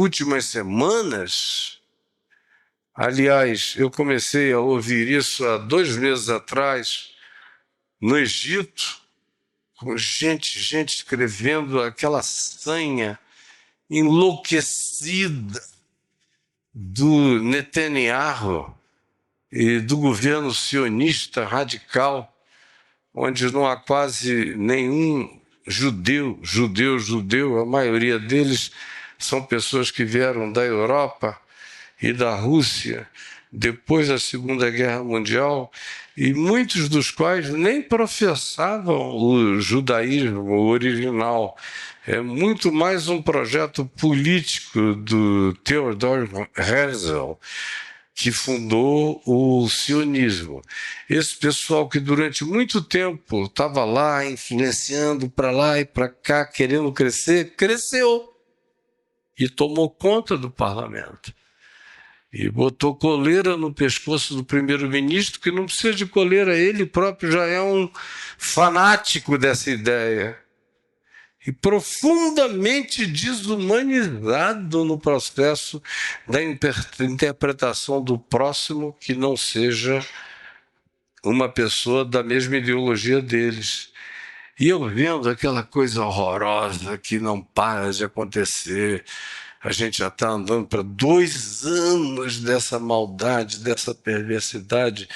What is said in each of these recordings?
últimas semanas, aliás, eu comecei a ouvir isso há 2 meses atrás, no Egito, com gente escrevendo aquela sanha enlouquecida do Netanyahu e do governo sionista radical, onde não há quase nenhum judeu, a maioria deles são pessoas que vieram da Europa e da Rússia depois da Segunda Guerra Mundial, e muitos dos quais nem professavam o judaísmo original. É muito mais um projeto político do Theodor Herzl, que fundou o sionismo. Esse pessoal que durante muito tempo estava lá, influenciando para lá e para cá, querendo crescer, cresceu e tomou conta do parlamento. E botou coleira no pescoço do primeiro-ministro, que não precisa de coleira, ele próprio já é um fanático dessa ideia. E profundamente desumanizado no processo da interpretação do próximo que não seja uma pessoa da mesma ideologia deles. E eu vendo aquela coisa horrorosa que não para de acontecer, a gente já está andando para 2 anos dessa maldade, dessa perversidade,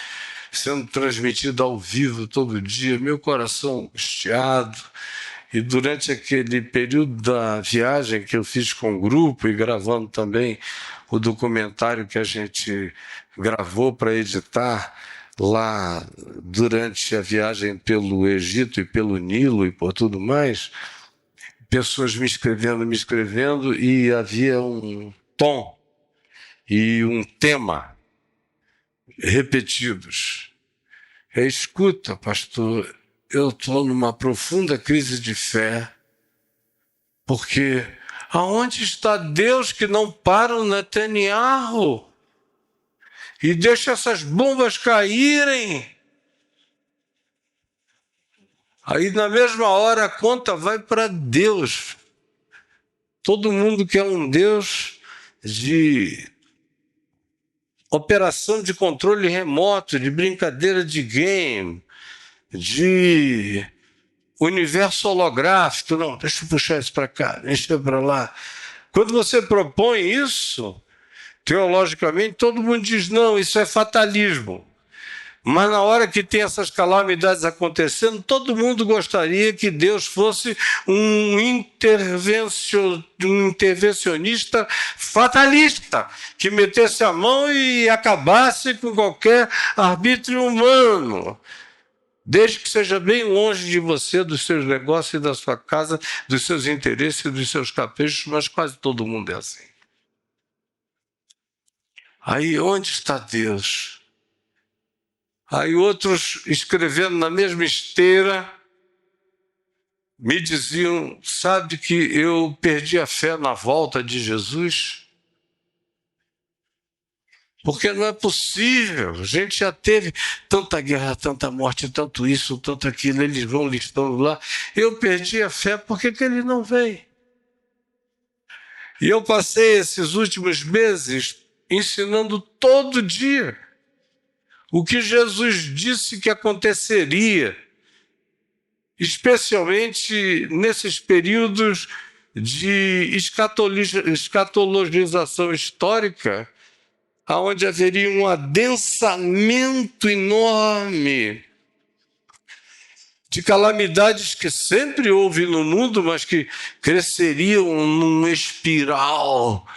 sendo transmitida ao vivo todo dia, meu coração angustiado. E durante aquele período da viagem que eu fiz com o grupo e gravando também o documentário que a gente gravou para editar lá durante a viagem pelo Egito e pelo Nilo e por tudo mais, pessoas me escrevendo, e havia um tom e um tema repetidos. Escuta, pastor, eu estou numa profunda crise de fé, porque aonde está Deus que não para o Netanyahu e deixa essas bombas caírem? Aí, na mesma hora, a conta vai para Deus. Todo mundo quer um Deus de operação de controle remoto, de brincadeira de game, de universo holográfico. Não, deixa eu puxar isso para cá, deixa para lá. Quando você propõe isso, teologicamente, todo mundo diz, não, isso é fatalismo. Mas na hora que tem essas calamidades acontecendo, todo mundo gostaria que Deus fosse um intervencionista fatalista, que metesse a mão e acabasse com qualquer arbítrio humano, desde que seja bem longe de você, dos seus negócios e da sua casa, dos seus interesses e dos seus caprichos, mas quase todo mundo é assim. Aí onde está Deus? Aí outros, escrevendo na mesma esteira, me diziam, sabe que eu perdi a fé na volta de Jesus? Porque não é possível, a gente já teve tanta guerra, tanta morte, tanto isso, tanto aquilo, eles vão listando lá. Eu perdi a fé, por que ele não vem? E eu passei esses últimos meses ensinando todo dia o que Jesus disse que aconteceria, especialmente nesses períodos de escatologização histórica, onde haveria um adensamento enorme de calamidades que sempre houve no mundo, mas que cresceriam num espiral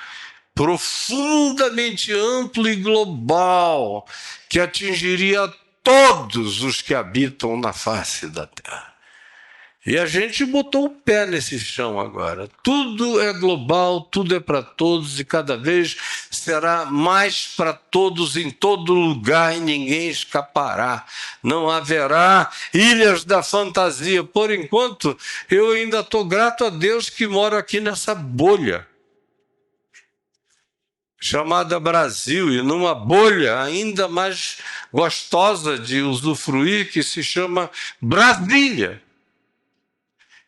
profundamente amplo e global, que atingiria todos os que habitam na face da terra. E a gente botou o pé nesse chão agora. Tudo é global, tudo é para todos e cada vez será mais para todos em todo lugar e ninguém escapará. Não haverá ilhas da fantasia. Por enquanto, eu ainda estou grato a Deus que moro aqui nessa bolha chamada Brasil, e numa bolha ainda mais gostosa de usufruir, que se chama Brasília.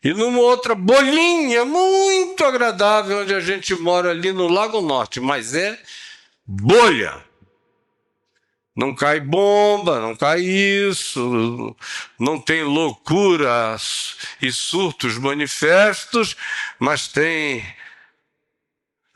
E numa outra bolinha muito agradável, onde a gente mora ali no Lago Norte, mas é bolha. Não cai bomba, não cai isso, não tem loucuras e surtos manifestos, mas tem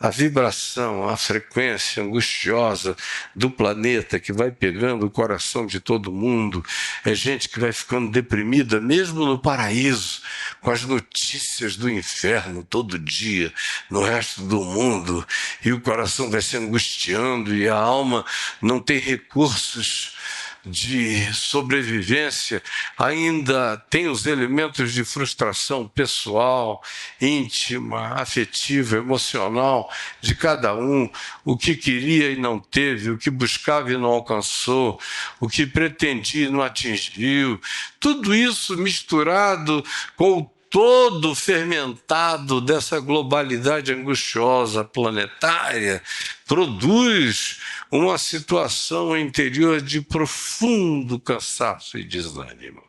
a vibração, a frequência angustiosa do planeta que vai pegando o coração de todo mundo. É gente que vai ficando deprimida, mesmo no paraíso, com as notícias do inferno todo dia, no resto do mundo. E o coração vai se angustiando e a alma não tem recursos de sobrevivência, ainda tem os elementos de frustração pessoal, íntima, afetiva, emocional de cada um, o que queria e não teve, o que buscava e não alcançou, o que pretendia e não atingiu, tudo isso misturado com o todo fermentado dessa globalidade angustiosa planetária, produz uma situação interior de profundo cansaço e desânimo.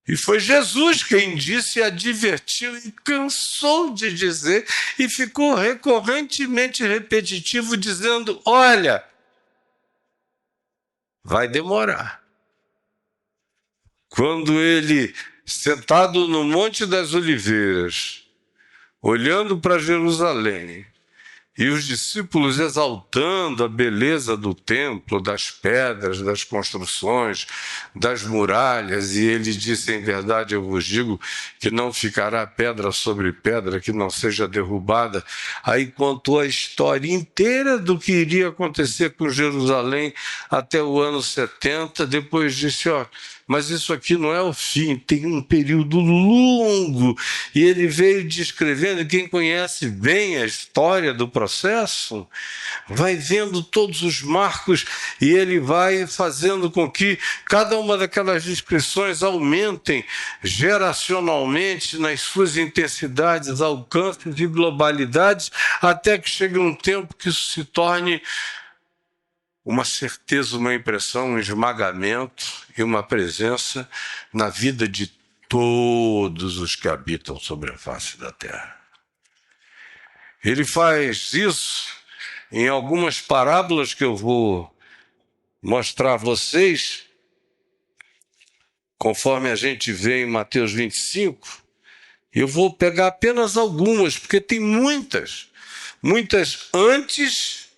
E foi Jesus quem disse, advertiu e cansou de dizer, e ficou recorrentemente repetitivo, dizendo: olha, vai demorar. Quando ele, sentado no Monte das Oliveiras, olhando para Jerusalém, e os discípulos exaltando a beleza do templo, das pedras, das construções, das muralhas, e ele disse: em verdade eu vos digo que não ficará pedra sobre pedra que não seja derrubada. Aí contou a história inteira do que iria acontecer com Jerusalém até o ano 70, depois disse: ó, mas isso aqui não é o fim, tem um período longo. E ele veio descrevendo, quem conhece bem a história do processo, vai vendo todos os marcos e ele vai fazendo com que cada uma daquelas descrições aumentem geracionalmente nas suas intensidades, alcances e globalidades, até que chegue um tempo que isso se torne uma certeza, uma impressão, um esmagamento e uma presença na vida de todos os que habitam sobre a face da terra. Ele faz isso em algumas parábolas que eu vou mostrar a vocês, conforme a gente vê em Mateus 25. Eu vou pegar apenas algumas, porque tem muitas antes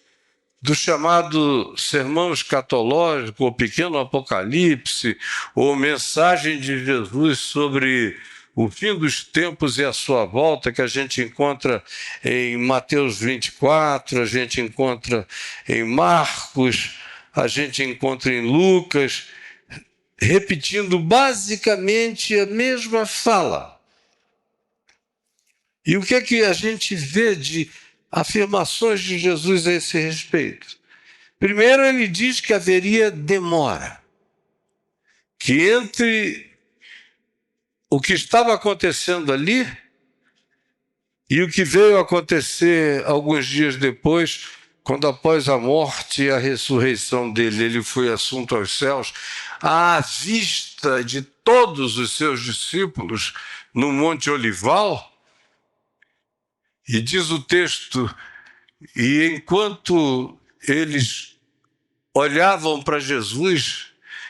do chamado sermão escatológico, ou pequeno apocalipse, ou mensagem de Jesus sobre o fim dos tempos e a sua volta, que a gente encontra em Mateus 24, a gente encontra em Marcos, a gente encontra em Lucas, repetindo basicamente a mesma fala. E o que é que a gente vê de afirmações de Jesus a esse respeito? Primeiro, ele diz que haveria demora, que entre o que estava acontecendo ali e o que veio acontecer alguns dias depois, quando após a morte e a ressurreição dele, ele foi assunto aos céus, à vista de todos os seus discípulos no Monte Olival. E diz o texto, e enquanto eles olhavam para Jesus,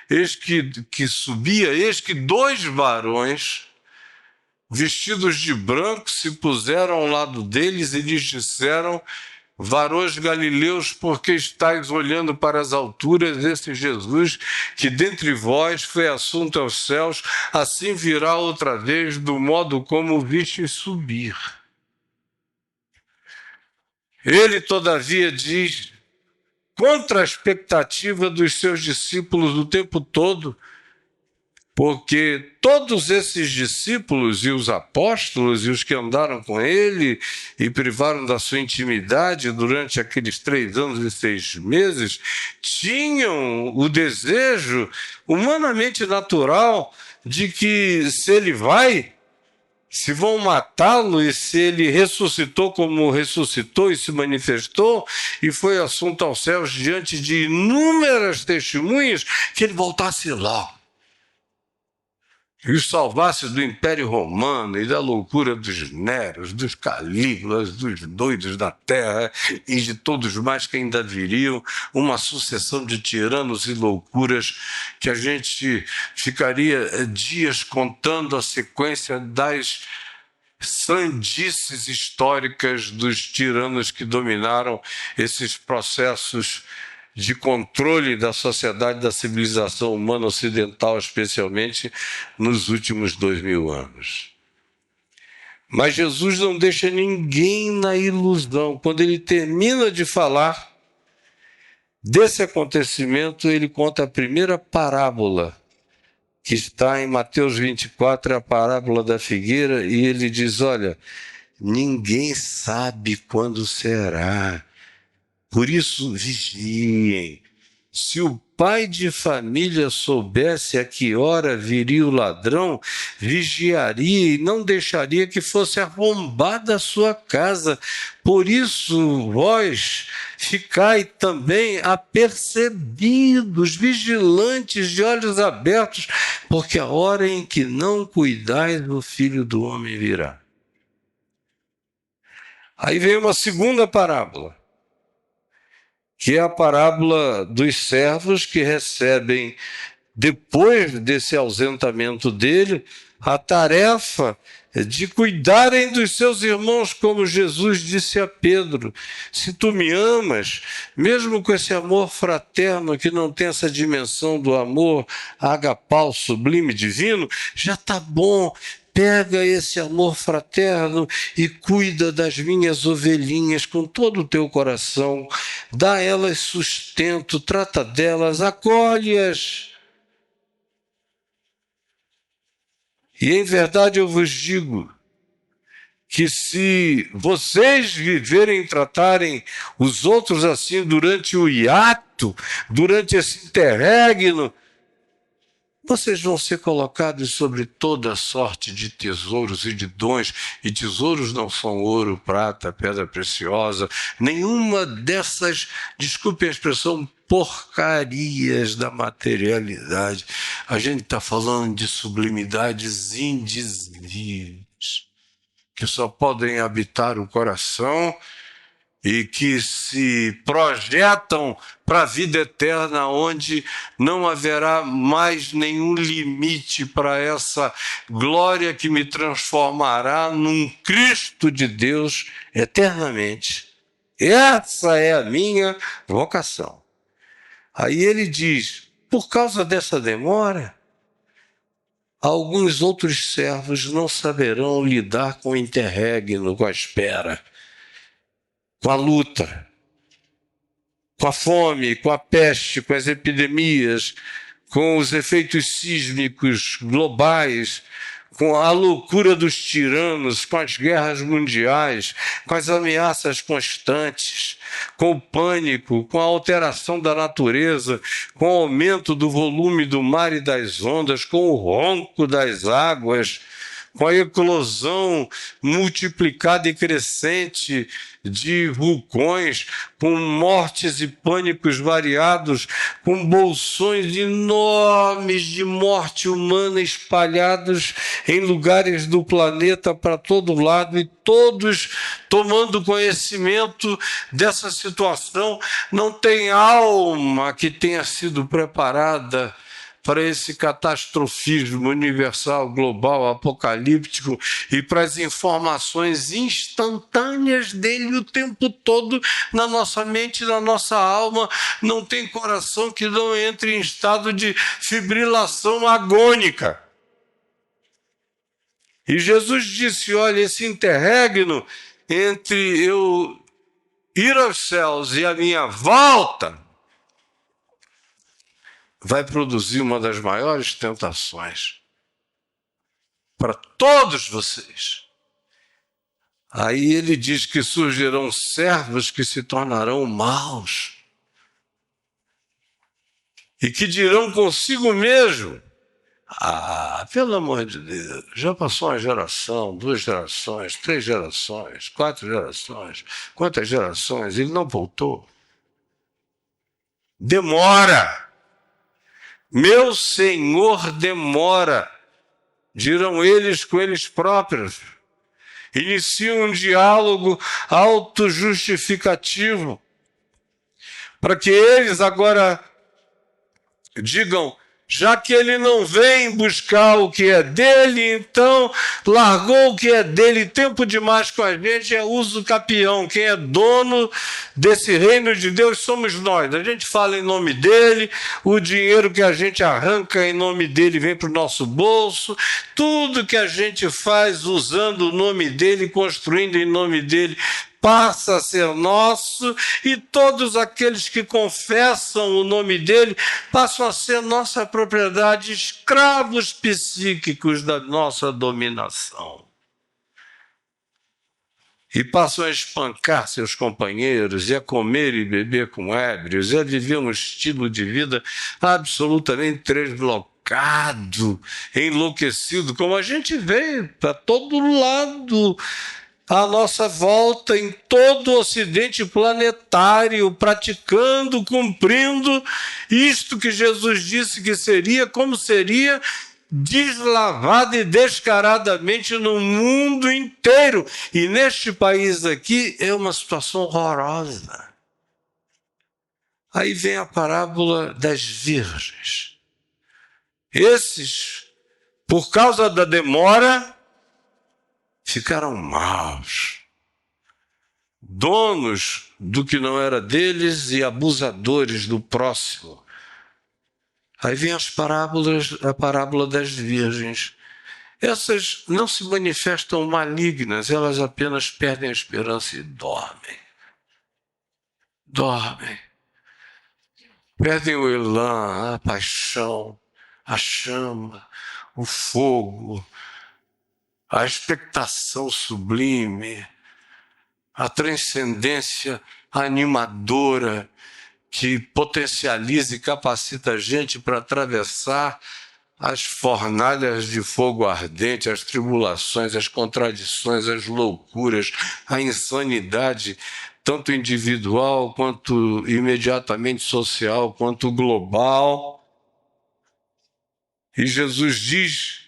eis que subia, eis que 2 varões, vestidos de branco, se puseram ao lado deles e lhes disseram: varões galileus, por que estáis olhando para as alturas? Esse Jesus, que dentre vós foi assunto aos céus, assim virá outra vez do modo como o vistes subir. Ele, todavia, diz, contra a expectativa dos seus discípulos o tempo todo, porque todos esses discípulos e os apóstolos e os que andaram com ele e privaram da sua intimidade durante aqueles 3 anos e 6 meses, tinham o desejo humanamente natural de que, se ele vai, se vão matá-lo, e se ele ressuscitou como ressuscitou e se manifestou e foi assunto aos céus diante de inúmeras testemunhas, que ele voltasse logo. e os salvasse do Império Romano e da loucura dos Neros, dos Calígulas, dos doidos da terra e de todos mais que ainda viriam, uma sucessão de tiranos e loucuras que a gente ficaria dias contando a sequência das sandices históricas dos tiranos que dominaram esses processos de controle da sociedade, da civilização humana ocidental, especialmente nos últimos 2000 anos. Mas Jesus não deixa ninguém na ilusão. Quando ele termina de falar desse acontecimento, ele conta a primeira parábola, que está em Mateus 24, a parábola da figueira, e ele diz, olha, ninguém sabe quando será. Por isso, vigiem. Se o pai de família soubesse a que hora viria o ladrão, vigiaria e não deixaria que fosse arrombada a sua casa. Por isso, vós ficai também apercebidos, vigilantes, de olhos abertos, porque a hora em que não cuidais, o Filho do Homem virá. Aí vem uma segunda parábola, que é a parábola dos servos que recebem, depois desse ausentamento dele, a tarefa de cuidarem dos seus irmãos, como Jesus disse a Pedro, se tu me amas, mesmo com esse amor fraterno que não tem essa dimensão do amor agapau, sublime, divino, já está bom. Pega esse amor fraterno e cuida das minhas ovelhinhas com todo o teu coração. Dá a elas sustento, trata delas, acolhe-as. E em verdade eu vos digo que se vocês viverem e tratarem os outros assim durante o hiato, durante esse interregno, vocês vão ser colocados sobre toda sorte de tesouros e de dons, e tesouros não são ouro, prata, pedra preciosa, nenhuma dessas, desculpe a expressão, porcarias da materialidade. A gente está falando de sublimidades indizíveis, que só podem habitar o coração e que se projetam para a vida eterna, onde não haverá mais nenhum limite para essa glória que me transformará num Cristo de Deus eternamente. Essa é a minha vocação. Aí ele diz, por causa dessa demora, alguns outros servos não saberão lidar com o interregno, com a espera, com a luta, com a fome, com a peste, com as epidemias, com os efeitos sísmicos globais, com a loucura dos tiranos, com as guerras mundiais, com as ameaças constantes, com o pânico, com a alteração da natureza, com o aumento do volume do mar e das ondas, com o ronco das águas, com a eclosão multiplicada e crescente de vulcões, com mortes e pânicos variados, com bolsões enormes de morte humana espalhados em lugares do planeta para todo lado, e todos tomando conhecimento dessa situação. Não tem alma que tenha sido preparada para esse catastrofismo universal, global, apocalíptico, e para as informações instantâneas dele o tempo todo na nossa mente, na nossa alma. Não tem coração que não entre em estado de fibrilação agônica. E Jesus disse, olha, esse interregno entre eu ir aos céus e a minha volta vai produzir uma das maiores tentações para todos vocês. Aí ele diz que surgirão servos que se tornarão maus e que dirão consigo mesmo, pelo amor de Deus, já passou uma geração, 2 gerações, 3 gerações, 4 gerações, quantas gerações? Ele não voltou. Demora. Meu Senhor demora. dirão eles com eles próprios. Iniciam um diálogo autojustificativo, para que eles agora digam, já que ele não vem buscar o que é dele, então largou o que é dele, tempo demais com a gente, é uso capião. Quem é dono desse reino de Deus somos nós. A gente fala em nome dele, o dinheiro que a gente arranca em nome dele vem para o nosso bolso, tudo que a gente faz usando o nome dele, construindo em nome dele, passa a ser nosso, e todos aqueles que confessam o nome dele passam a ser nossa propriedade, escravos psíquicos da nossa dominação. E passam a espancar seus companheiros, e a comer e beber com ébrios, e a viver um estilo de vida absolutamente tresblocado, enlouquecido, como a gente vê para todo lado à nossa volta, em todo o ocidente planetário, praticando, cumprindo isto que Jesus disse que seria, como seria deslavado e descaradamente no mundo inteiro. E neste país aqui é uma situação horrorosa. Aí vem a parábola das virgens. Esses, por causa da demora, ficaram maus, donos do que não era deles e abusadores do próximo. Aí vem a parábola das virgens. Essas não se manifestam malignas, elas apenas perdem a esperança e dormem. Dormem. Perdem o elan, a paixão, a chama, o fogo, a expectação sublime, a transcendência animadora que potencializa e capacita a gente para atravessar as fornalhas de fogo ardente, as tribulações, as contradições, as loucuras, a insanidade, tanto individual, quanto imediatamente social, quanto global. E Jesus diz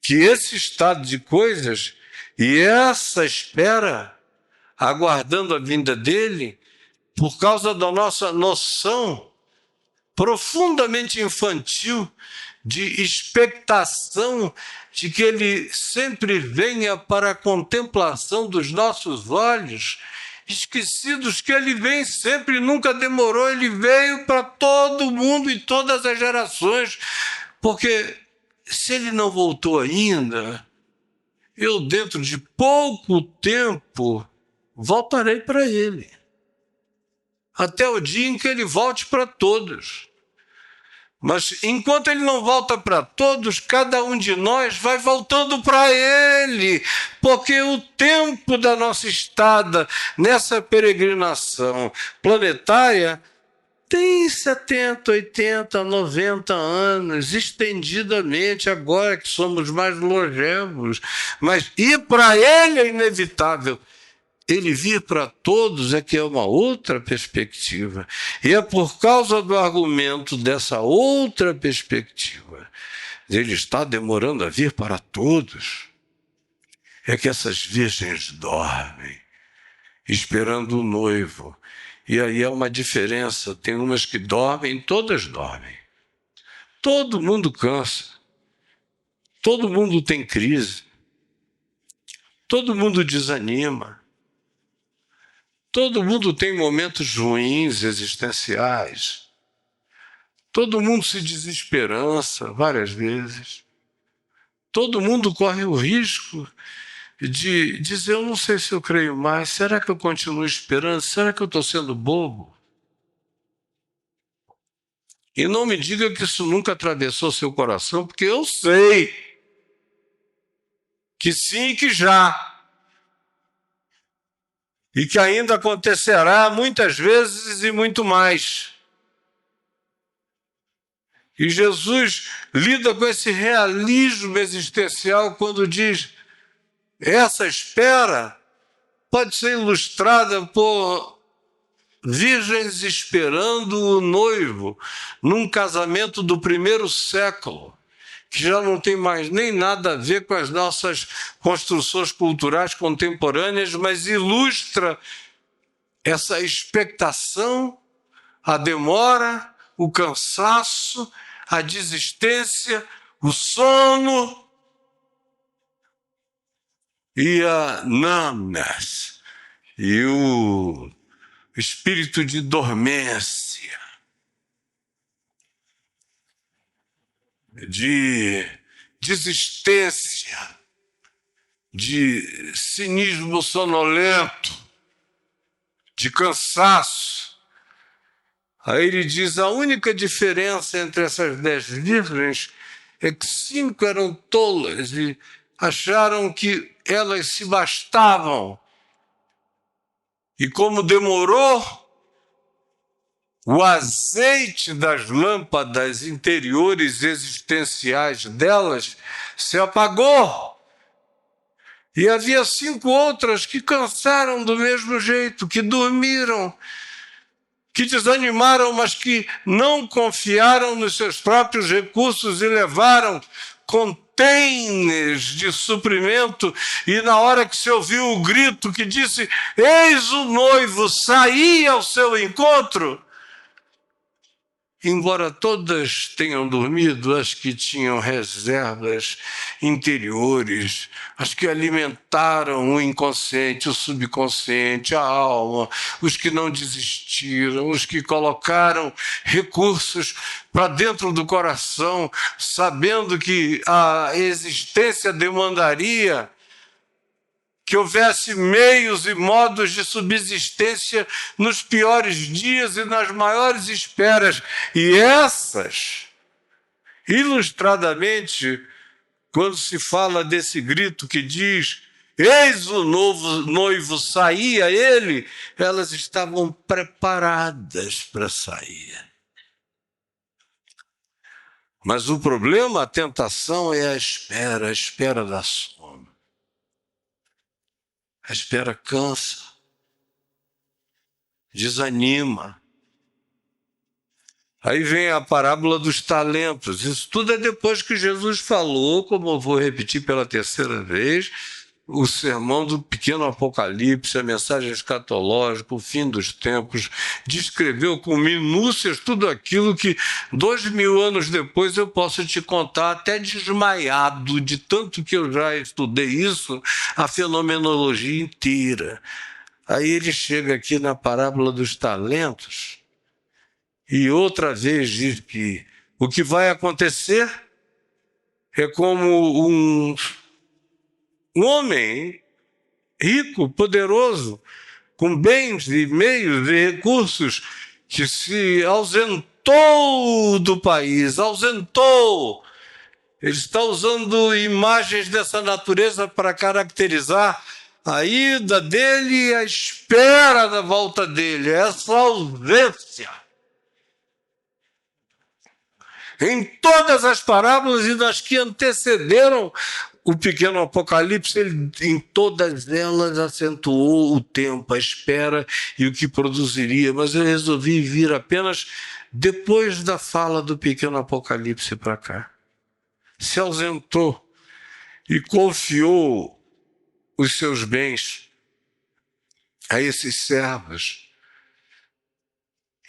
que esse estado de coisas e essa espera, aguardando a vinda dele, por causa da nossa noção profundamente infantil de expectação de que ele sempre venha para a contemplação dos nossos olhos, esquecidos que ele vem sempre, nunca demorou, ele veio para todo mundo e todas as gerações, porque se ele não voltou ainda, eu dentro de pouco tempo voltarei para ele, até o dia em que ele volte para todos. Mas enquanto ele não volta para todos, cada um de nós vai voltando para ele, porque o tempo da nossa estada nessa peregrinação planetária tem 70, 80, 90 anos, estendidamente, agora que somos mais longevos. Mas ir para ele é inevitável. Ele vir para todos é que é uma outra perspectiva. E é por causa do argumento dessa outra perspectiva, ele está demorando a vir para todos, é que essas virgens dormem, esperando o noivo. E aí é uma diferença, tem umas que dormem, todas dormem. Todo mundo cansa, todo mundo tem crise, todo mundo desanima, todo mundo tem momentos ruins existenciais, todo mundo se desesperança várias vezes, todo mundo corre o risco de dizer, eu não sei se eu creio mais, será que eu continuo esperando, será que eu estou sendo bobo? E não me diga que isso nunca atravessou seu coração, porque eu sei que sim e que já. E que ainda acontecerá muitas vezes e muito mais. E Jesus lida com esse realismo existencial quando diz, essa espera pode ser ilustrada por virgens esperando o noivo num casamento do primeiro século, que já não tem mais nem nada a ver com as nossas construções culturais contemporâneas, mas ilustra essa expectação, a demora, o cansaço, a desistência, o sono e a numbness, e o espírito de dormência, de desistência, de cinismo sonolento, de cansaço. Aí ele diz, a única diferença entre essas 10 virgens é que 5 eram tolas e acharam que elas se bastavam. E como demorou, o azeite das lâmpadas interiores existenciais delas se apagou. E havia 5 outras que cansaram do mesmo jeito, que dormiram, que desanimaram, mas que não confiaram nos seus próprios recursos e levaram containers de suprimento, e na hora que se ouviu o grito que disse, eis o noivo, saí ao seu encontro, embora todas tenham dormido, as que tinham reservas interiores, as que alimentaram o inconsciente, o subconsciente, a alma, os que não desistiram, os que colocaram recursos para dentro do coração, sabendo que a existência demandaria que houvesse meios e modos de subsistência nos piores dias e nas maiores esperas. E essas, ilustradamente, quando se fala desse grito que diz, eis o novo noivo, saía ele, elas estavam preparadas para sair. Mas o problema, a tentação, é a espera da sono. A espera cansa, desanima. Aí vem a parábola dos talentos. Isso tudo é depois que Jesus falou, como eu vou repetir pela 3ª vez, o sermão do pequeno Apocalipse, a mensagem escatológica, o fim dos tempos, descreveu com minúcias tudo aquilo que 2000 anos depois eu posso te contar, até desmaiado, de tanto que eu já estudei isso, a fenomenologia inteira. Aí ele chega aqui na parábola dos talentos e outra vez diz que o que vai acontecer é como um homem rico, poderoso, com bens e meios e recursos, que se ausentou do país, ausentou. Ele está usando imagens dessa natureza para caracterizar a ida dele e a espera da volta dele, essa ausência. Em todas as parábolas e nas que antecederam o pequeno Apocalipse, ele, em todas elas, acentuou o tempo, a espera e o que produziria. Mas eu resolvi vir apenas depois da fala do pequeno Apocalipse para cá. Se ausentou e confiou os seus bens a esses servos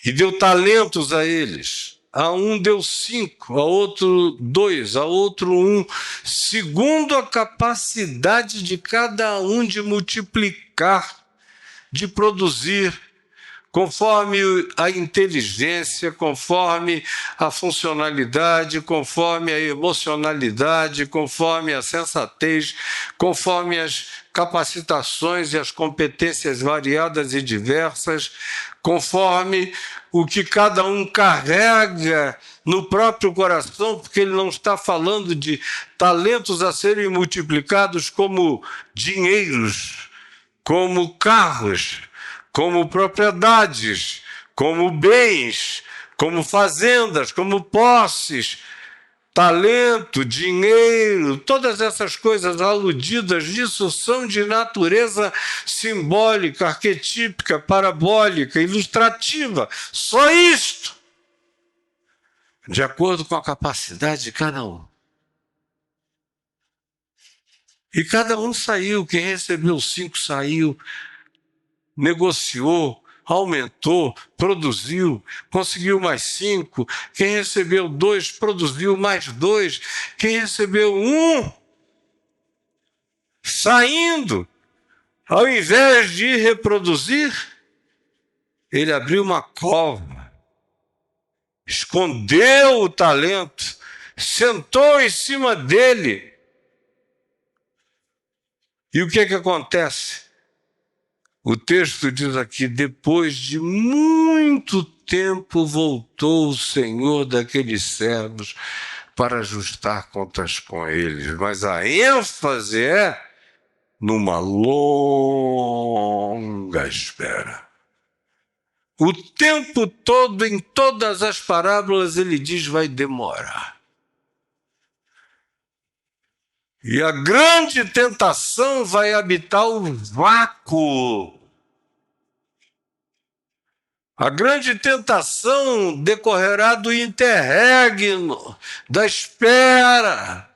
e deu talentos a eles. A um deu 5, a outro 2, a outro 1, segundo a capacidade de cada um de multiplicar, de produzir, conforme a inteligência, conforme a funcionalidade, conforme a emocionalidade, conforme a sensatez, conforme as capacitações e as competências variadas e diversas, conforme o que cada um carrega no próprio coração, porque ele não está falando de talentos a serem multiplicados como dinheiros, como carros, como propriedades, como bens, como fazendas, como posses, talento, dinheiro, todas essas coisas aludidas nisso são de natureza simbólica, arquetípica, parabólica, ilustrativa. Só isto, de acordo com a capacidade de cada um. E cada um saiu, quem recebeu 5 saiu, negociou, aumentou, produziu, conseguiu mais 5. Quem recebeu 2, produziu mais 2. Quem recebeu 1, saindo, ao invés de reproduzir, ele abriu uma cova, escondeu o talento, sentou em cima dele. E o que é que acontece? O texto diz aqui, depois de muito tempo voltou o Senhor daqueles servos para ajustar contas com eles. Mas a ênfase é numa longa espera. O tempo todo, em todas as parábolas, ele diz, vai demorar. E a grande tentação vai habitar o vácuo. A grande tentação decorrerá do interregno, da espera,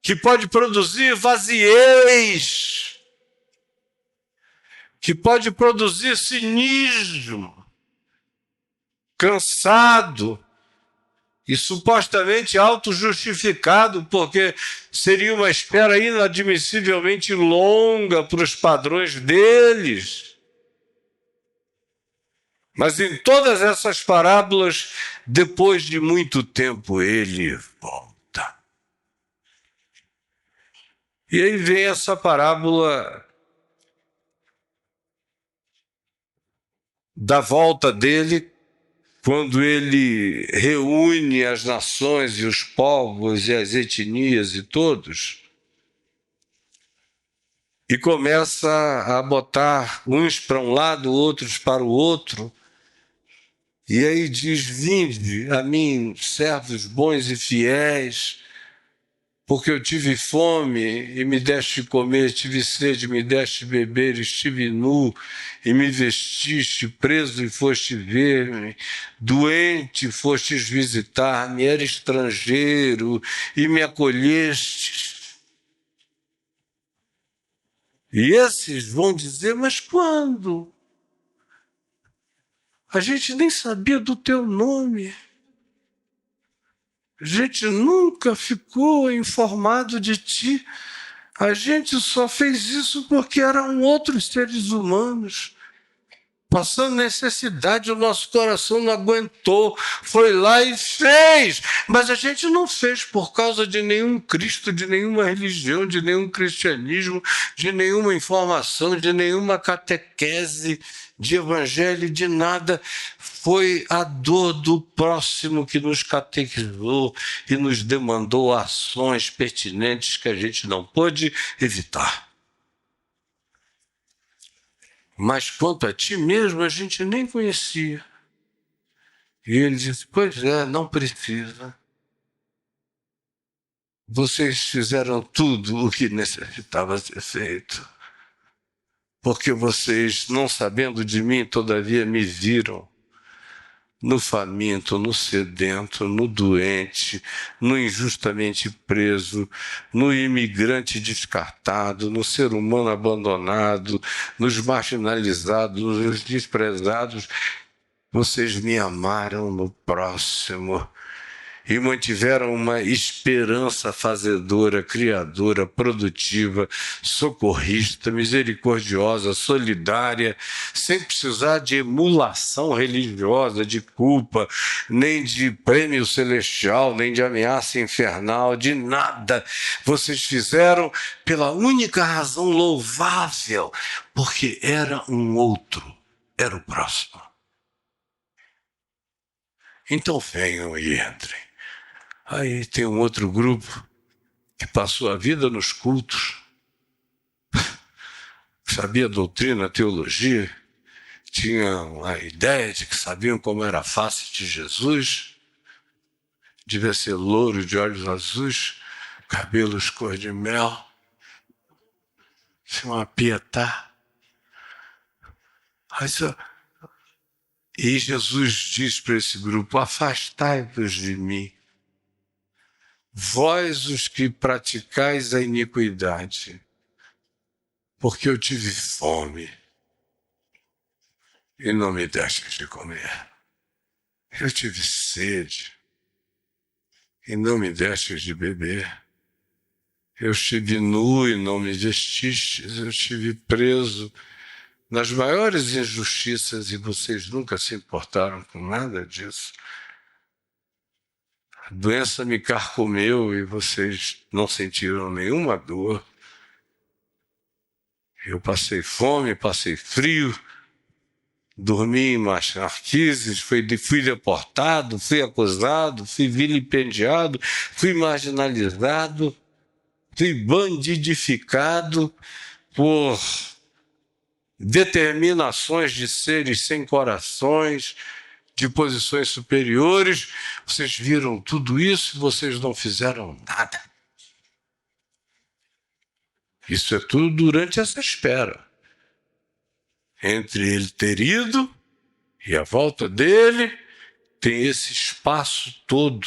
que pode produzir vaziez, que pode produzir cinismo, cansado e supostamente auto-justificado, porque seria uma espera inadmissivelmente longa para os padrões deles. Mas em todas essas parábolas, depois de muito tempo, ele volta. E aí vem essa parábola da volta dele, quando ele reúne as nações e os povos e as etnias e todos, e começa a botar uns para um lado, outros para o outro. E aí diz, vinde a mim, servos bons e fiéis, porque eu tive fome e me deste comer, tive sede e me deste beber, estive nu e me vestiste, preso e foste ver-me, doente fostes visitar-me, era estrangeiro e me acolhestes. E esses vão dizer, mas quando? A gente nem sabia do teu nome. A gente nunca ficou informado de ti. A gente só fez isso porque eram outros seres humanos, passando necessidade, o nosso coração não aguentou, foi lá e fez. Mas a gente não fez por causa de nenhum Cristo, de nenhuma religião, de nenhum cristianismo, de nenhuma informação, de nenhuma catequese, de evangelho, de nada. Foi a dor do próximo que nos catequizou e nos demandou ações pertinentes que a gente não pôde evitar. Mas quanto a ti mesmo, a gente nem conhecia. E ele disse, pois é, não precisa. Vocês fizeram tudo o que necessitava ser feito. Porque vocês, não sabendo de mim, todavia me viram no faminto, no sedento, no doente, no injustamente preso, no imigrante descartado, no ser humano abandonado, nos marginalizados, nos desprezados. Vocês me amaram no próximo e mantiveram uma esperança fazedora, criadora, produtiva, socorrista, misericordiosa, solidária, sem precisar de emulação religiosa, de culpa, nem de prêmio celestial, nem de ameaça infernal, de nada. Vocês fizeram pela única razão louvável, porque era um outro, era o próximo. Então venham e entrem. Aí tem um outro grupo que passou a vida nos cultos, sabia doutrina, teologia, tinham a ideia de que sabiam como era a face de Jesus, devia ser louro, de olhos azuis, cabelos cor de mel, tinha uma pietá. E Jesus diz para esse grupo, afastai-vos de mim, vós os que praticais a iniquidade, porque eu tive fome e não me destes de comer. Eu tive sede e não me destes de beber. Eu estive nu e não me vestistes. Eu estive preso nas maiores injustiças e vocês nunca se importaram com nada disso. A doença me carcomeu e vocês não sentiram nenhuma dor. Eu passei fome, passei frio, dormi em marquises, fui deportado, fui acusado, fui vilipendiado, fui marginalizado, fui bandidificado por determinações de seres sem corações, de posições superiores. Vocês viram tudo isso e vocês não fizeram nada. Isso é tudo durante essa espera. Entre ele ter ido e a volta dele, tem esse espaço todo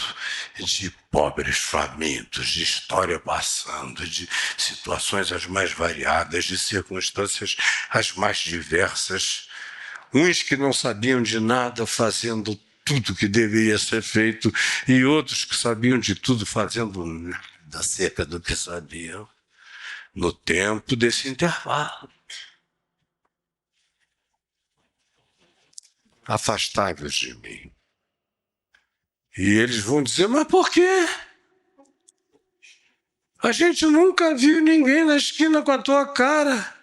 de pobres famintos, de história passando, de situações as mais variadas, de circunstâncias as mais diversas. Uns que não sabiam de nada fazendo tudo que deveria ser feito e outros que sabiam de tudo fazendo nada acerca do que sabiam no tempo desse intervalo. Afastai-vos de mim. E eles vão dizer, mas por quê? A gente nunca viu ninguém na esquina com a tua cara.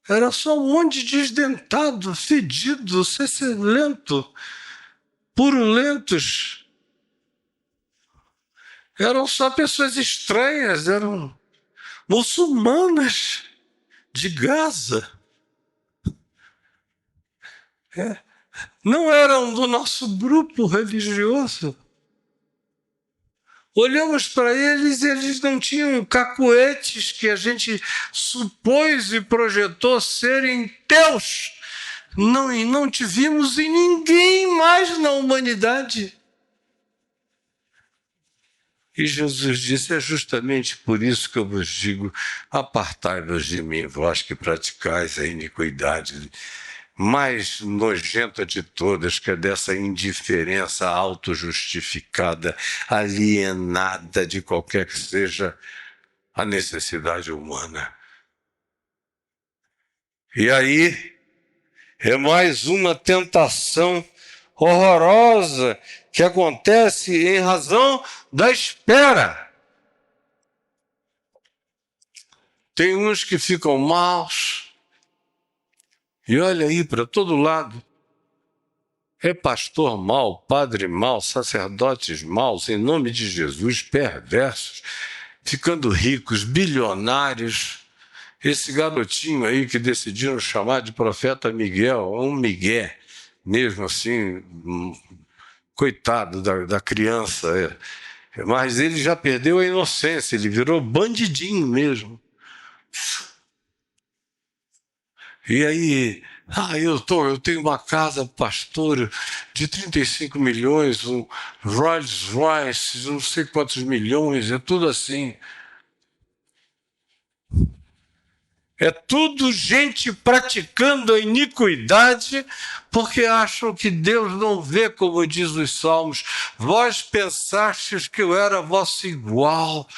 Era só um monte de desdentado, fedido, lento, purulentos. Eram só pessoas estranhas, eram muçulmanas de Gaza. Não eram do nosso grupo religioso. Olhamos para eles e eles não tinham cacuetes que a gente supôs e projetou serem teus. Não, e não te vimos em ninguém mais na humanidade. E Jesus disse, é justamente por isso que eu vos digo, apartai-vos de mim, vós que praticais a iniquidade mais nojenta de todas, que é dessa indiferença autojustificada, alienada de qualquer que seja a necessidade humana. E aí é mais uma tentação horrorosa que acontece em razão da espera. Tem uns que ficam maus, e olha aí para todo lado. É pastor mau, padre mau, sacerdotes maus, em nome de Jesus, perversos, ficando ricos, bilionários. Esse garotinho aí que decidiram chamar de profeta Miguel, um Miguel, mesmo assim, coitado da criança. Mas ele já perdeu a inocência, ele virou bandidinho mesmo. E aí, eu tenho uma casa, pastor, de 35 milhões, um Rolls Royce, não sei quantos milhões, é tudo assim. É tudo gente praticando a iniquidade, porque acham que Deus não vê, como diz os Salmos. Vós pensastes que eu era vosso igual,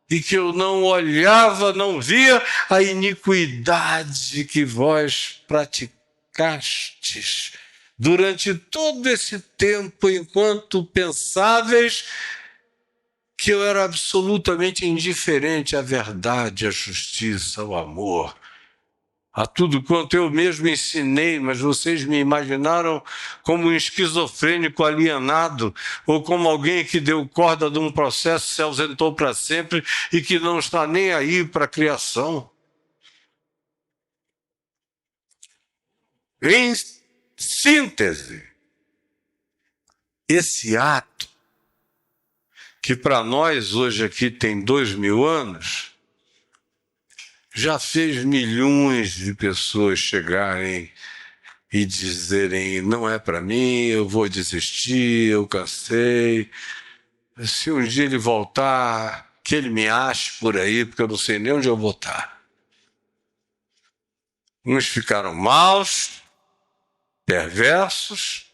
e que eu não olhava, não via a iniquidade que vós praticastes durante todo esse tempo, enquanto pensáveis que eu era absolutamente indiferente à verdade, à justiça, ao amor, a tudo quanto eu mesmo ensinei, mas vocês me imaginaram como um esquizofrênico alienado, ou como alguém que deu corda de um processo, se ausentou para sempre e que não está nem aí para a criação. Em síntese, esse ato, que para nós hoje aqui tem 2000 anos, já fez milhões de pessoas chegarem e dizerem, não é para mim, eu vou desistir, eu cansei. Se um dia ele voltar, que ele me ache por aí, porque eu não sei nem onde eu vou estar. Uns ficaram maus, perversos,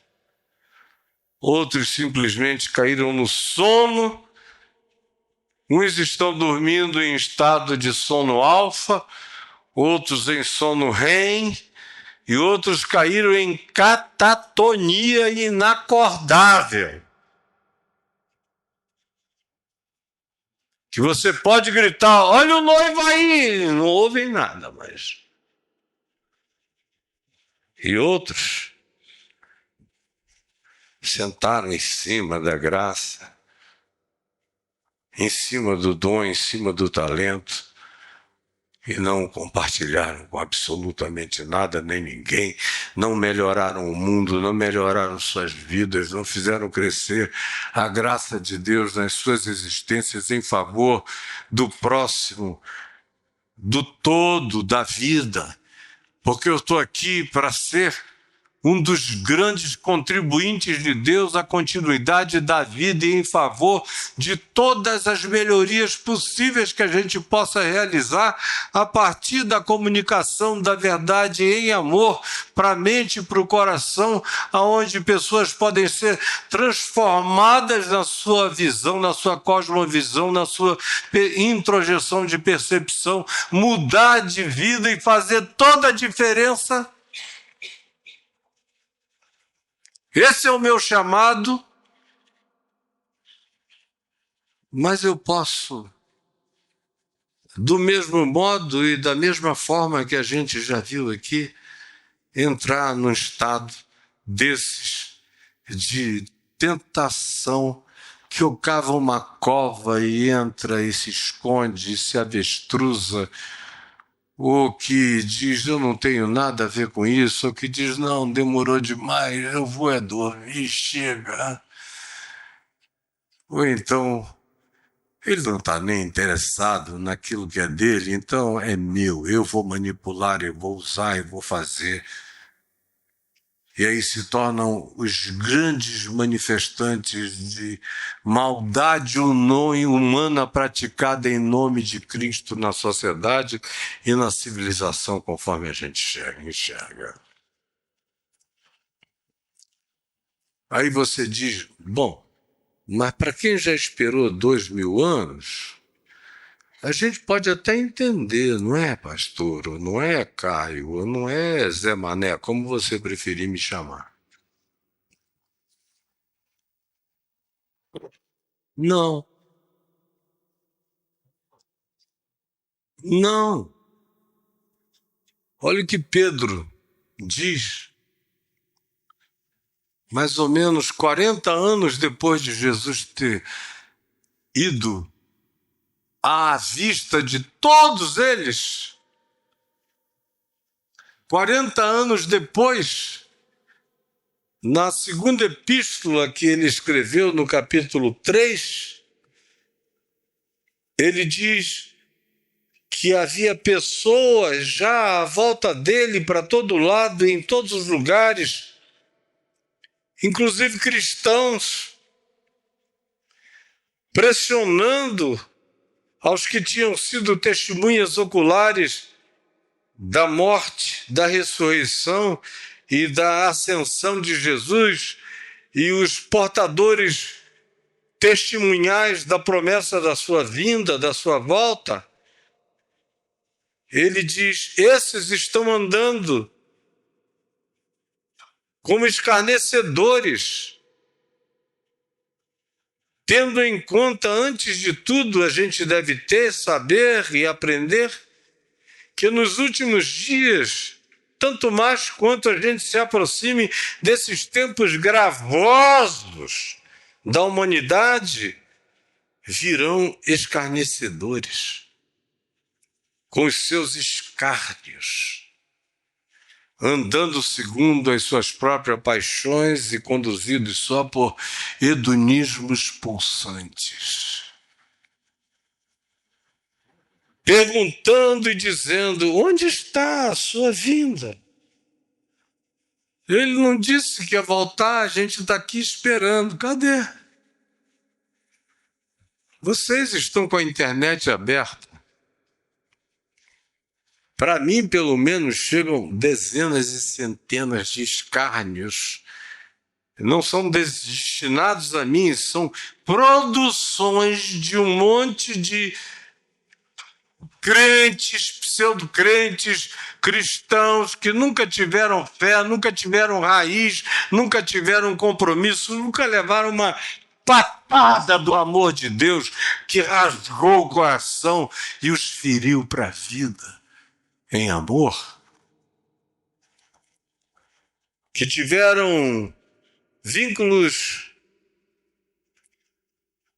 outros simplesmente caíram no sono, uns estão dormindo em estado de sono alfa, outros em sono REM, e outros caíram em catatonia inacordável. Que você pode gritar, olha o noivo aí, não ouvem nada, mas... E outros sentaram em cima da graça, em cima do dom, em cima do talento, e não compartilharam com absolutamente nada, nem ninguém, não melhoraram o mundo, não melhoraram suas vidas, não fizeram crescer a graça de Deus nas suas existências em favor do próximo, do todo, da vida, porque eu estou aqui para ser um dos grandes contribuintes de Deus à continuidade da vida e em favor de todas as melhorias possíveis que a gente possa realizar a partir da comunicação da verdade em amor para a mente e para o coração, aonde pessoas podem ser transformadas na sua visão, na sua cosmovisão, na sua introjeção de percepção, mudar de vida e fazer toda a diferença. Esse é o meu chamado, mas eu posso, do mesmo modo e da mesma forma que a gente já viu aqui, entrar num estado desses de tentação, que eu cava uma cova e entra e se esconde, e se avestruza, ou que diz, eu não tenho nada a ver com isso, ou que diz, não, demorou demais, eu vou dormir, chega. Ou então, ele não está nem interessado naquilo que é dele, então é meu, eu vou manipular, eu vou usar, eu vou fazer. E aí se tornam os grandes manifestantes de maldade humana praticada em nome de Cristo na sociedade e na civilização, conforme a gente enxerga. Aí você diz, bom, mas para quem já esperou 2000 anos, a gente pode até entender, não é, pastor? Ou não é, Caio? Ou não é, Zé Mané? Como você preferir me chamar. Não, não. Olha o que Pedro diz, mais ou menos 40 anos depois de Jesus ter ido à vista de todos eles, 40 anos depois, na segunda epístola que ele escreveu, no capítulo 3, ele diz que havia pessoas já à volta dele, para todo lado, em todos os lugares, inclusive cristãos, pressionando aos que tinham sido testemunhas oculares da morte, da ressurreição e da ascensão de Jesus, e os portadores testemunhais da promessa da sua vinda, da sua volta. Ele diz, esses estão andando como escarnecedores, tendo em conta, antes de tudo, a gente deve ter, saber e aprender que nos últimos dias, tanto mais quanto a gente se aproxime desses tempos gravosos da humanidade, virão escarnecedores, com os seus escárnios, andando segundo as suas próprias paixões e conduzidos só por hedonismos pulsantes. Perguntando e dizendo, onde está a sua vinda? Ele não disse que ia voltar, a gente está aqui esperando, cadê? Vocês estão com a internet aberta. Para mim, pelo menos, chegam dezenas e centenas de escárnios. Não são destinados a mim, são produções de um monte de crentes, pseudo-crentes, cristãos que nunca tiveram fé, nunca tiveram raiz, nunca tiveram compromisso, nunca levaram uma patada do amor de Deus que rasgou o coração e os feriu para a vida em amor. Que tiveram vínculos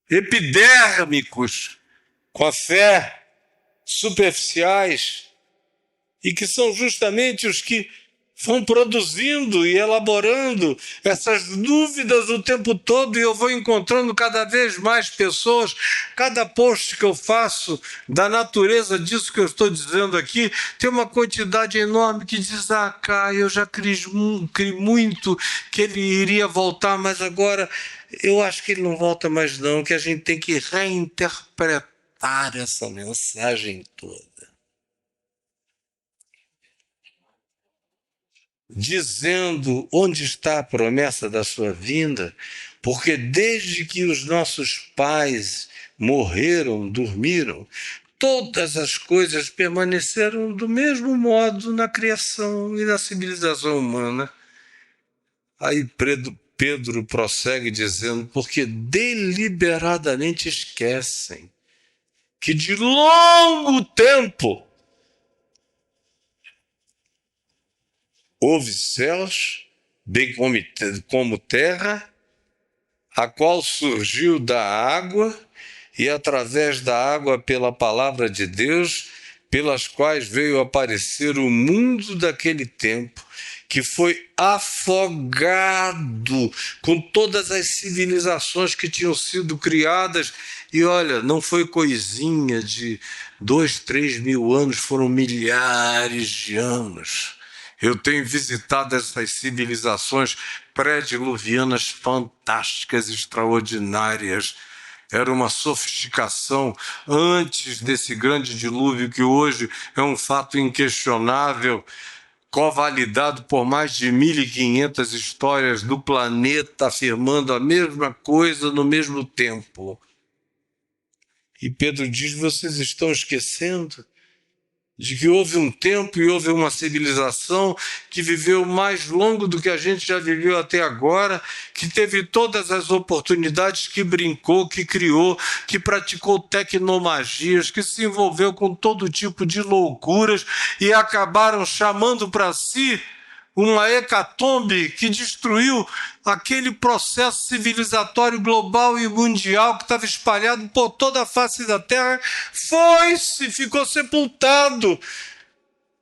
epidérmicos com a fé, superficiais, e que são justamente os que vão produzindo e elaborando essas dúvidas o tempo todo, e eu vou encontrando cada vez mais pessoas. Cada post que eu faço da natureza disso que eu estou dizendo aqui, tem uma quantidade enorme que diz: cá, eu já criei muito que ele iria voltar, mas agora eu acho que ele não volta mais não, que a gente tem que reinterpretar essa mensagem toda, dizendo onde está a promessa da sua vinda, porque desde que os nossos pais morreram, dormiram, todas as coisas permaneceram do mesmo modo na criação e na civilização humana. Aí Pedro prossegue dizendo: porque deliberadamente esquecem que de longo tempo houve céus, bem como terra, a qual surgiu da água, e através da água pela palavra de Deus, pelas quais veio aparecer o mundo daquele tempo, que foi afogado com todas as civilizações que tinham sido criadas. E olha, não foi coisinha de 2, 3 mil anos, foram milhares de anos. Eu tenho visitado essas civilizações pré-diluvianas fantásticas, extraordinárias. Era uma sofisticação antes desse grande dilúvio, que hoje é um fato inquestionável, covalidado por mais de 1.500 histórias do planeta afirmando a mesma coisa no mesmo tempo. E Pedro diz: vocês estão esquecendo de que houve um tempo e houve uma civilização que viveu mais longo do que a gente já viveu até agora, que teve todas as oportunidades, que brincou, que criou, que praticou tecnomagias, que se envolveu com todo tipo de loucuras e acabaram chamando para si uma hecatombe que destruiu aquele processo civilizatório global e mundial que estava espalhado por toda a face da Terra. Foi-se, ficou sepultado.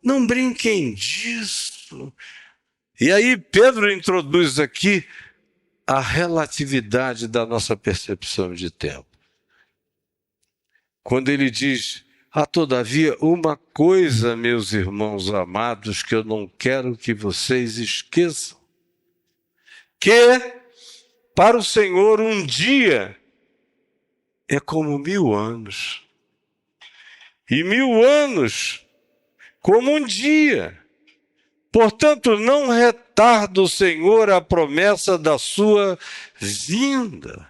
Não brinquem disso. E aí Pedro introduz aqui a relatividade da nossa percepção de tempo. Quando ele diz: há todavia uma coisa, meus irmãos amados, que eu não quero que vocês esqueçam, que para o Senhor um dia é como 1000 anos, e 1000 anos como um dia. Portanto, não retarda o Senhor a promessa da sua vinda,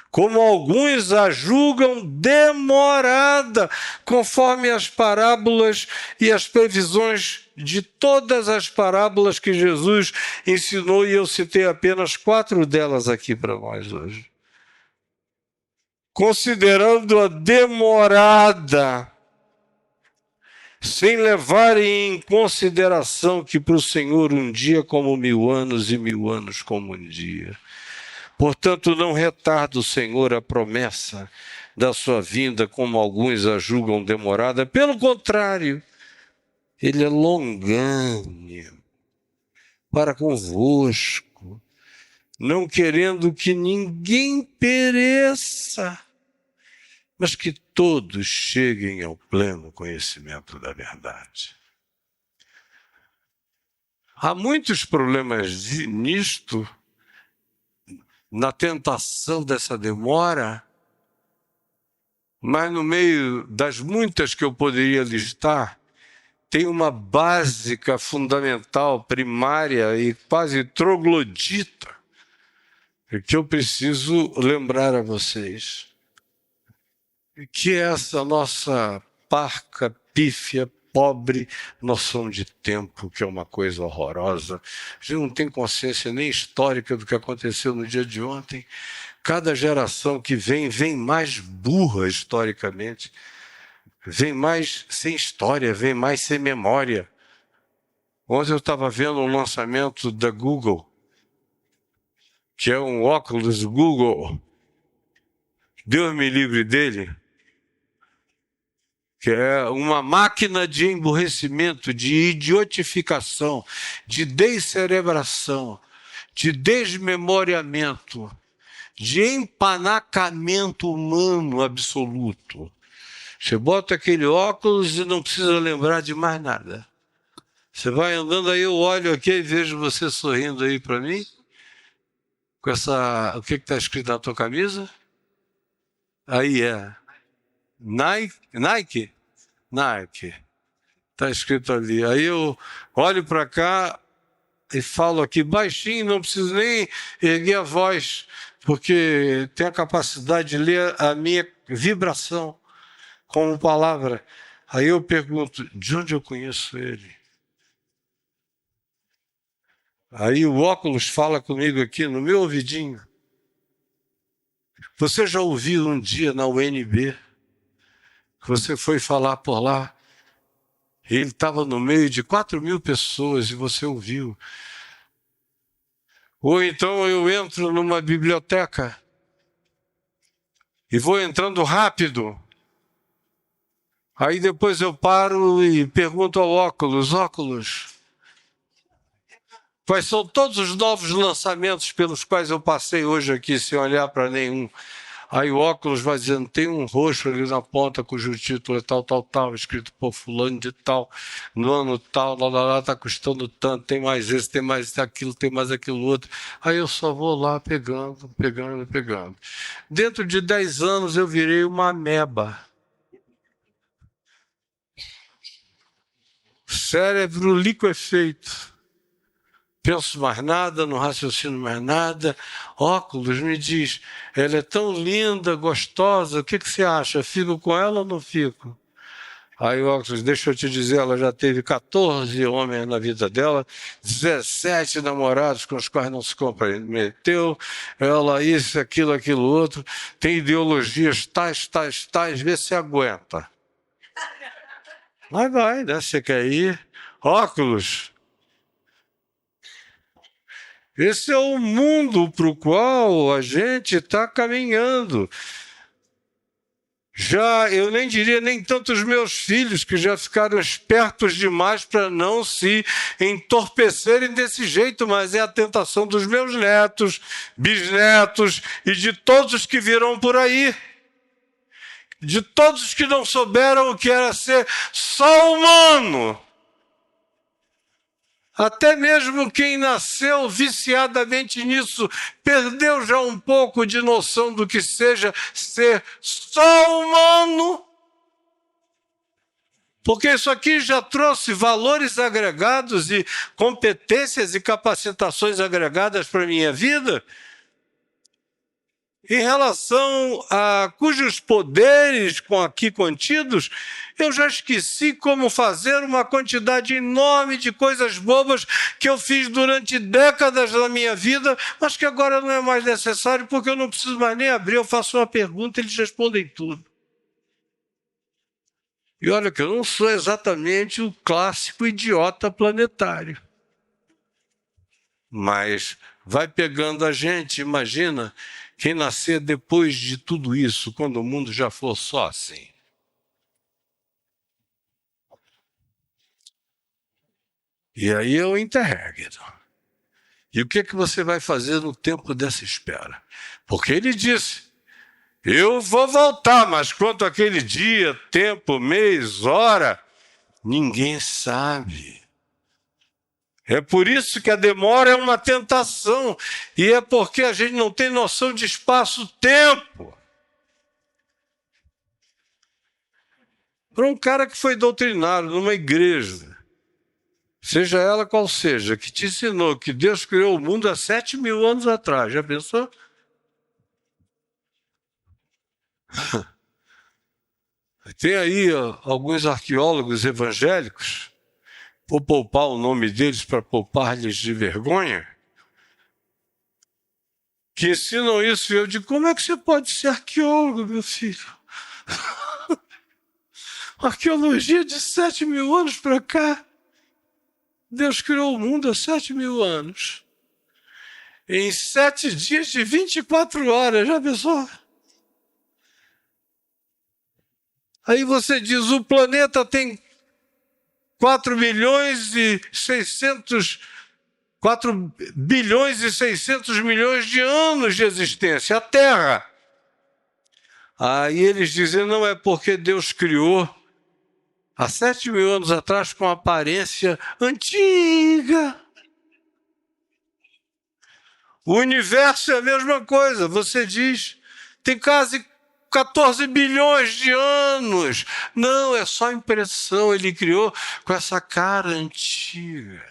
como alguns a julgam demorada, conforme as parábolas e as previsões de todas as parábolas que Jesus ensinou, e eu citei apenas 4 delas aqui para nós hoje. Considerando-a demorada, sem levarem em consideração que para o Senhor um dia é como 1000 anos e 1000 anos como um dia. Portanto, não retarda o Senhor a promessa da sua vinda, como alguns a julgam demorada. Pelo contrário, Ele é longânimo para convosco, não querendo que ninguém pereça, mas que todos cheguem ao pleno conhecimento da verdade. Há muitos problemas nisto, na tentação dessa demora, Mas no meio das muitas que eu poderia listar, tem uma básica, fundamental, primária e quase troglodita, que eu preciso lembrar a vocês, que é essa nossa parca, pífia, pobre noção de tempo, que é uma coisa horrorosa. A gente não tem consciência nem histórica do que aconteceu no dia de ontem. Cada geração que vem mais burra historicamente, vem mais sem história, vem mais sem memória. Ontem eu estava vendo um lançamento da Google, que é um óculos Google, Deus me livre dele, que é uma máquina de emburrecimento, de idiotificação, de descerebração, de desmemoriamento, de empanacamento humano absoluto. Você bota aquele óculos e não precisa lembrar de mais nada. Você vai andando aí, eu olho aqui e vejo você sorrindo aí para mim, com essa... O que está escrito na tua camisa? Aí é Nike? Nike? Nike. Está escrito ali. Aí eu olho para cá e falo aqui baixinho, não preciso nem erguer a voz, porque tem a capacidade de ler a minha vibração como palavra. Aí eu pergunto, de onde eu conheço ele? Aí o óculos fala comigo aqui no meu ouvidinho. Você já ouviu um dia na UNB, que você foi falar por lá, e ele estava no meio de 4.000 pessoas e você ouviu. Ou então eu entro numa biblioteca e vou entrando rápido. Aí depois eu paro e pergunto ao óculos, quais são todos os novos lançamentos pelos quais eu passei hoje aqui sem olhar para nenhum? Aí o óculos vai dizendo, tem um roxo ali na ponta cujo título é tal, tal, tal, escrito por fulano de tal, no ano tal, lá, está custando tanto, tem mais esse, tem mais aquilo, tem mais aquilo outro. Aí eu só vou lá pegando. Dentro de 10 anos eu virei uma ameba. Cérebro liquefeito. Penso mais nada, não raciocino mais nada. Óculos me diz, ela é tão linda, gostosa, o que você acha? Fico com ela ou não fico? Aí o óculos, deixa eu te dizer, ela já teve 14 homens na vida dela, 17 namorados com os quais não se comprometeu, ela isso, aquilo, outro, tem ideologias tais, vê se aguenta. Mas vai, né? Você quer ir? Óculos. Esse é o mundo para o qual a gente está caminhando. Já, eu nem diria nem tanto os meus filhos, que já ficaram espertos demais para não se entorpecerem desse jeito, mas é a tentação dos meus netos, bisnetos e de todos os que virão por aí. De todos os que não souberam o que era ser só humano. Até mesmo quem nasceu viciadamente nisso perdeu já um pouco de noção do que seja ser só humano. Porque isso aqui já trouxe valores agregados e competências e capacitações agregadas para a minha vida, em relação a cujos poderes aqui contidos, eu já esqueci como fazer uma quantidade enorme de coisas bobas que eu fiz durante décadas da minha vida, mas que agora não é mais necessário porque eu não preciso mais nem abrir, eu faço uma pergunta e eles respondem tudo. E olha que eu não sou exatamente o clássico idiota planetário. Mas vai pegando a gente, imagina quem nascer depois de tudo isso, quando o mundo já for só assim. E aí é o interregno. E o que você vai fazer no tempo dessa espera? Porque ele disse, eu vou voltar, mas quanto àquele dia, tempo, mês, hora, ninguém sabe. É por isso que a demora é uma tentação, e é porque a gente não tem noção de espaço-tempo. para um cara que foi doutrinado numa igreja, seja ela qual seja, que te ensinou que Deus criou o mundo há 7.000 anos atrás. Já pensou? Tem aí alguns arqueólogos evangélicos, vou poupar o nome deles para poupar-lhes de vergonha, que ensinam isso. E eu digo, como é que você pode ser arqueólogo, meu filho? Arqueologia de 7.000 anos para cá. Deus criou o mundo há 7.000 anos. Em 7 dias de 24 horas, já pensou? Aí você diz, o planeta tem 4 bilhões e 600 milhões de anos de existência, a Terra. Aí eles dizem, não é porque Deus criou há 7.000 anos atrás com aparência antiga. O universo é a mesma coisa, você diz, tem quase 14 bilhões de anos. Não, é só impressão, ele criou com essa cara antiga.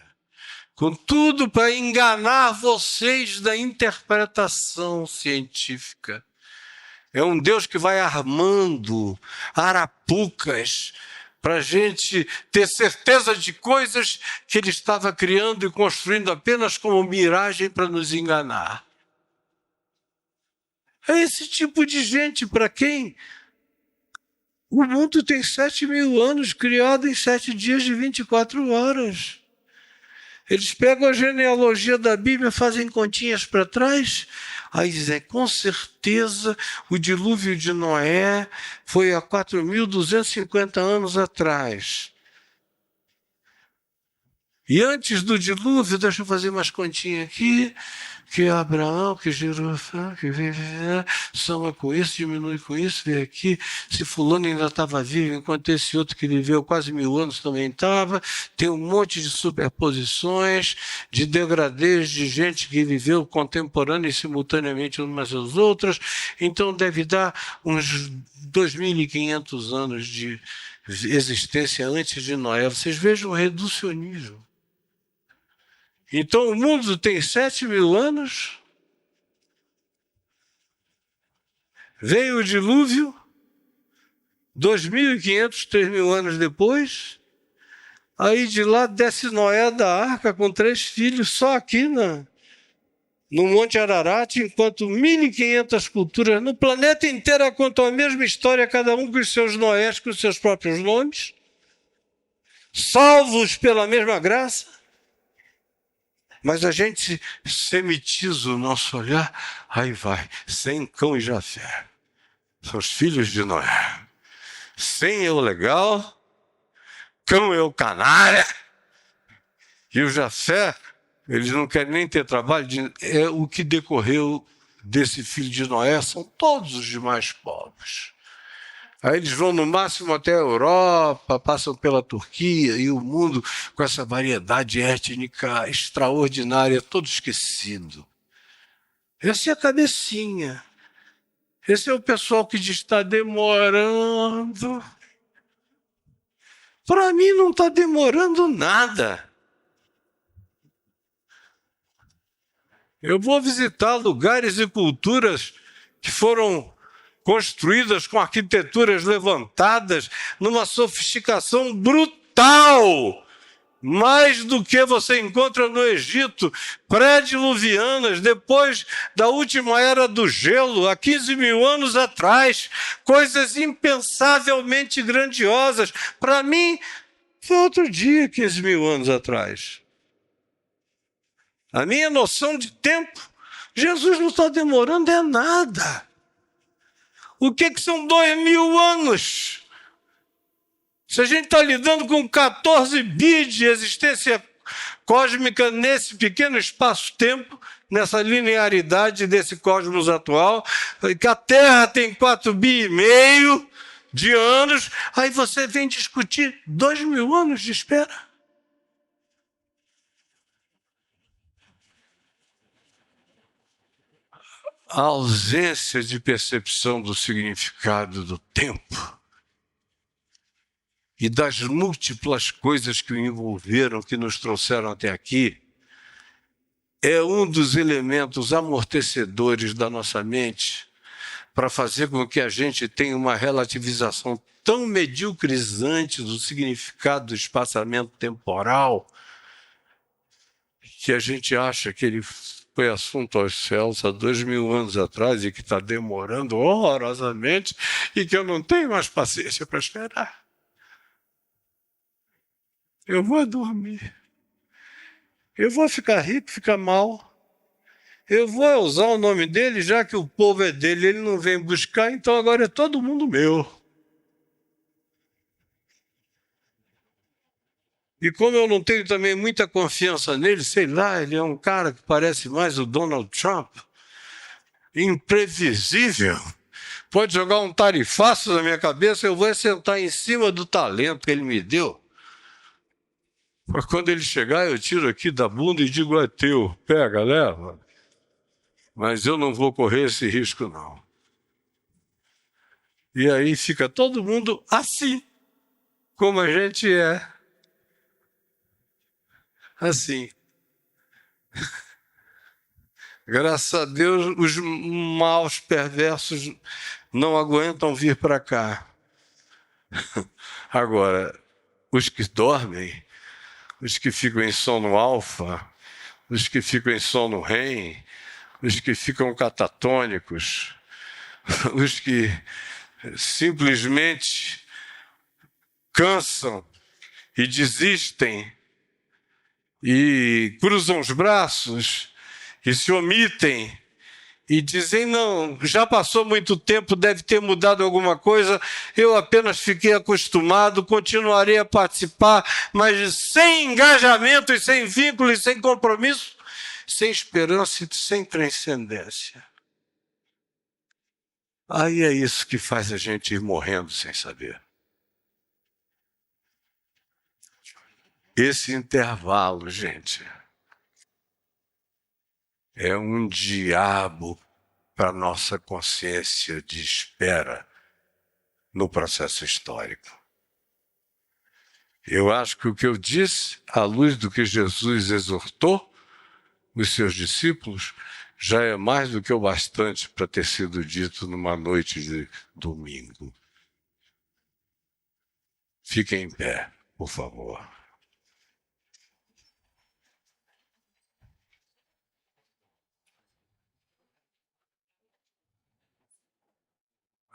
Com tudo para enganar vocês da interpretação científica. É um Deus que vai armando arapucas para a gente ter certeza de coisas que ele estava criando e construindo apenas como miragem para nos enganar. É esse tipo de gente para quem o mundo tem 7.000 anos, criado em 7 dias de 24 horas. Eles pegam a genealogia da Bíblia, fazem continhas para trás, aí dizem, com certeza o dilúvio de Noé foi há 4.250 anos atrás. E antes do dilúvio, deixa eu fazer umas continhas aqui, que Abraão, que gerou, que soma com isso, diminui com isso, vem aqui, se fulano ainda estava vivo, enquanto esse outro que viveu quase 1.000 anos também estava, tem um monte de superposições, de degradês de gente que viveu contemporânea e simultaneamente umas às outras, então deve dar uns 2.500 anos de existência antes de Noé. Vocês vejam o reducionismo. Então o mundo tem 7.000 anos, veio o dilúvio, 2.500, 3.000 anos depois, aí de lá desce Noé da arca com 3 filhos, só aqui no Monte Ararat, enquanto 1.500 culturas no planeta inteiro contam a mesma história, cada um com os seus Noés, com os seus próprios nomes, salvos pela mesma graça. Mas a gente semitiza o nosso olhar, aí vai, Sem, Cão e Jafé. São os filhos de Noé. Sem é o legal, Cão é o canalha, e o Jafé, eles não querem nem ter trabalho, é o que decorreu desse filho de Noé, são todos os demais povos. Aí eles vão no máximo até a Europa, passam pela Turquia e o mundo com essa variedade étnica extraordinária, todo esquecido. Essa é a cabecinha. Esse é o pessoal que diz está demorando. Para mim não está demorando nada. Eu vou visitar lugares e culturas que foram construídas com arquiteturas levantadas numa sofisticação brutal, mais do que você encontra no Egito, pré-diluvianas, depois da última era do gelo, há 15.000 anos atrás, coisas impensavelmente grandiosas. Para mim, foi outro dia, 15.000 anos atrás. A minha noção de tempo, Jesus não está demorando é nada. O que são 2.000 anos? Se a gente está lidando com 14 bi de existência cósmica nesse pequeno espaço-tempo, nessa linearidade desse cosmos atual, que a Terra tem 4,5 bi de anos, aí você vem discutir 2.000 anos de espera. A ausência de percepção do significado do tempo e das múltiplas coisas que o envolveram, que nos trouxeram até aqui, é um dos elementos amortecedores da nossa mente para fazer com que a gente tenha uma relativização tão mediocrizante do significado do espaçamento temporal que a gente acha que ele foi assunto aos céus há 2000 anos atrás e que está demorando horrorosamente e que eu não tenho mais paciência para esperar. Eu vou dormir. Eu vou ficar rico, ficar mal. Eu vou usar o nome dele, já que o povo é dele, ele não vem buscar, então agora é todo mundo meu. E como eu não tenho também muita confiança nele, sei lá, ele é um cara que parece mais o Donald Trump, imprevisível. Pode jogar um tarifaço na minha cabeça, eu vou sentar em cima do talento que ele me deu. Mas quando ele chegar, eu tiro aqui da bunda e digo, é teu, pega, leva. Mas eu não vou correr esse risco, não. E aí fica todo mundo assim, como a gente é. Assim. Graças a Deus, os maus perversos não aguentam vir para cá. Agora, os que dormem, os que ficam em sono alfa, os que ficam em sono REM, os que ficam catatônicos, os que simplesmente cansam e desistem e cruzam os braços e se omitem e dizem, não, já passou muito tempo, deve ter mudado alguma coisa, eu apenas fiquei acostumado, continuarei a participar, mas sem engajamento e sem vínculo e sem compromisso, sem esperança e sem transcendência. Aí é isso que faz a gente ir morrendo sem saber. Esse intervalo, gente, é um diabo para a nossa consciência de espera no processo histórico. Eu acho que o que eu disse, à luz do que Jesus exortou os seus discípulos, já é mais do que o bastante para ter sido dito numa noite de domingo. Fiquem em pé, por favor.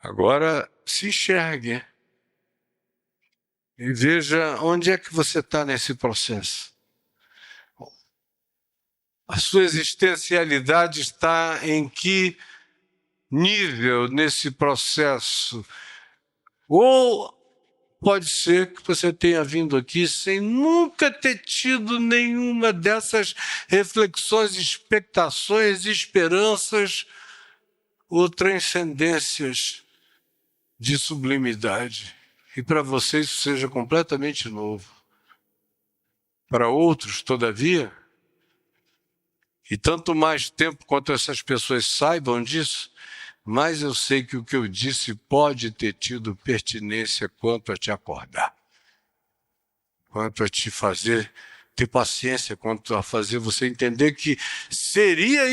Agora, se enxergue e veja onde é que você está nesse processo. A sua existencialidade está em que nível nesse processo? Ou pode ser que você tenha vindo aqui sem nunca ter tido nenhuma dessas reflexões, expectações, esperanças ou transcendências de sublimidade. E para você isso seja completamente novo. Para outros, todavia, e tanto mais tempo quanto essas pessoas saibam disso, mais eu sei que o que eu disse pode ter tido pertinência quanto a te acordar, quanto a te fazer ter paciência, quanto a fazer você entender que seria